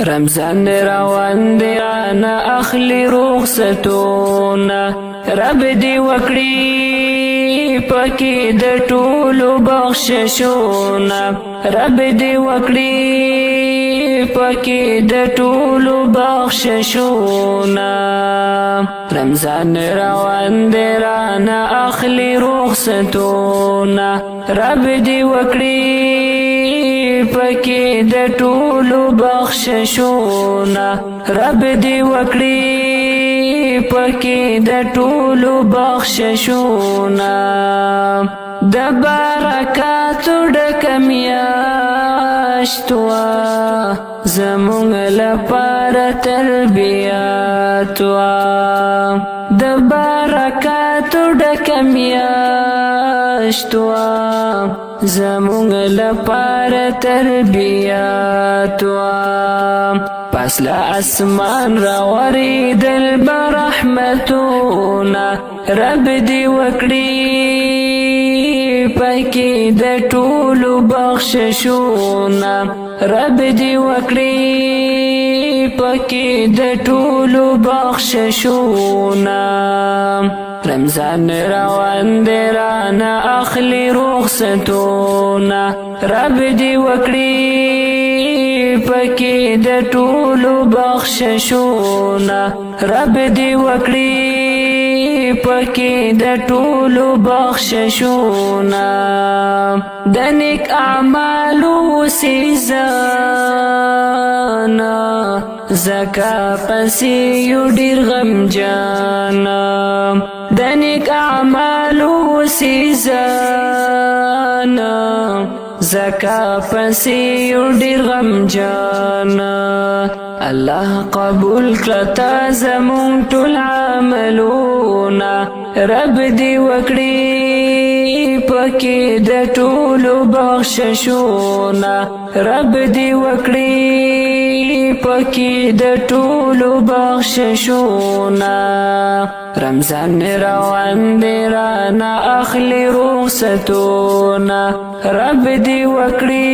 رمضان روان دی رانا اخلی رخصتونه رب دی وکړي پکې د ټولو بخششونه رب دی وکړي پکې د ټولو بخششونه رمضان روان دی رانا اخلی رخصتونه رب دی وکړي پکې د ټولو بخششونه رب دی وکړي پکې د ټولو بخششونه د برکاتو ډکه میاشت وه زموږ لپاره تربیات وه د برکاتو ډکه میاشت وه زموږ لپاره تربیات وه پس له اسمان راورېدل به رحمتونه رب دې وکړي پکې د ټولو بخششونه رب دې وکړي پکې د ټولو بخششونه رمضان روان دی رانا اخلی رخصتونه رب دې وکړي پکې د ټولو بخششونه رب دې وکړي پکې د ټولو بخششونه د نیک اعمالو سیزانا زکا پسې یو ډېر غمجانا د نیک اعمالو سیزانا زکا پسې یو ډېر غمجانا الله قبول کړه تا زموږ ټول عملونه رب دې وکړي پکې د ټولو بخششونه رب دې وکړي پکې د ټولو بخششونه رمضان روان دی رانا اخلی رخصتونه رب دې وکړي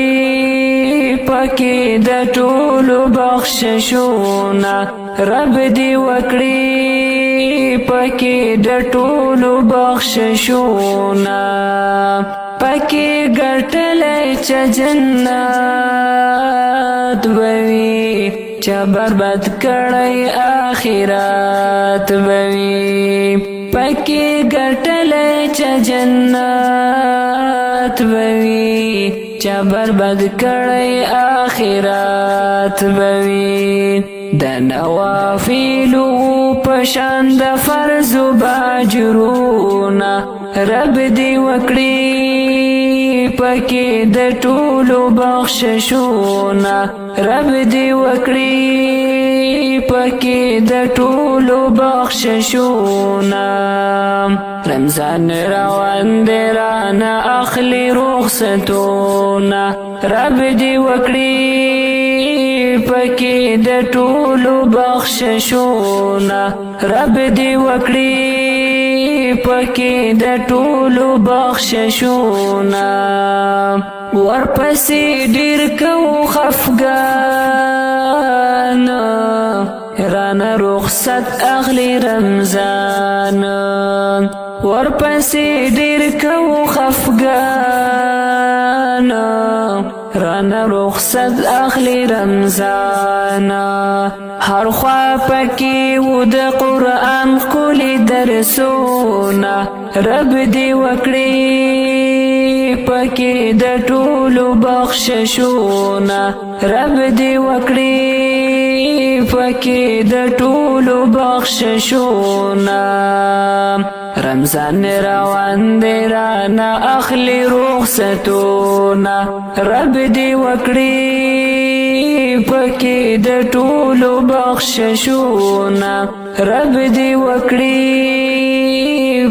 پکې د ټولو بخششونه رب دې وکړي پکې د ټولو بخششونه پکې ګټلې چې جنت بوي چا برباد کړی آخرت بوي پکې ګټلې چې جنت بوي چا برباد کړی آخرت بوي د نوافلو پشان د فرض باجرونه رب دې وکړي پکې د ټولو بخششونه رب دې وکړي پکې د ټولو بخششونه رمضان روان دی رانا اخلی رخصتونه رب دې وکړي پکې د ټولو بخششونه رب دې وکړي پکې د ټولو بخششونه ورپسې ډېر کوو خفګان رانه رخصت اخلي رمضان ورپسې ډېر کوو خفګان رانه رخصت اخلي رمضان هر خوا پکې و د قرآن ښکلي درسونه رب دې وکړي پکې د ټولو بخششونه رب دې وکړي پکې د ټولو بخششونه رمضان روان دی رانا اخلی رخصتونه رب دې وکړي پکې د ټولو بخششونه رب دې وکړي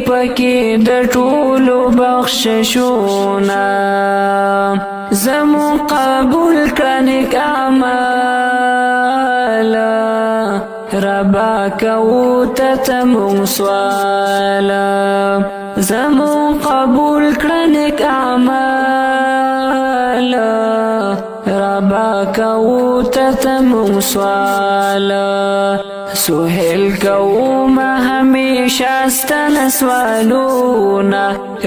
پکې د ټولو بخششونه زمو قبول کړه نیک اعمال ربا کوو ته مونږ سواله زمو قبول کړه نیک اعمال ربا کوو ته مونږ سواله سهیل کوو ما همیشه ستانه سوالونه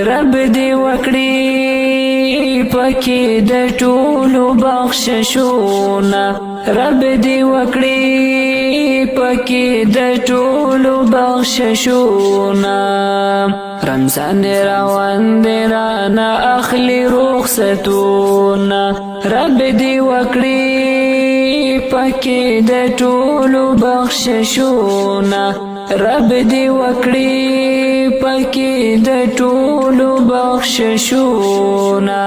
رب دې وکړي پکې د ټولو بخششونه رب دې وکړي پکې د ټولو بخششونه رمضان روان دی رانه اخلي رخصتونه رب دې وکړي پکې د ټولو بخششونه رب دې وکړي پکې د ټولو بخششونه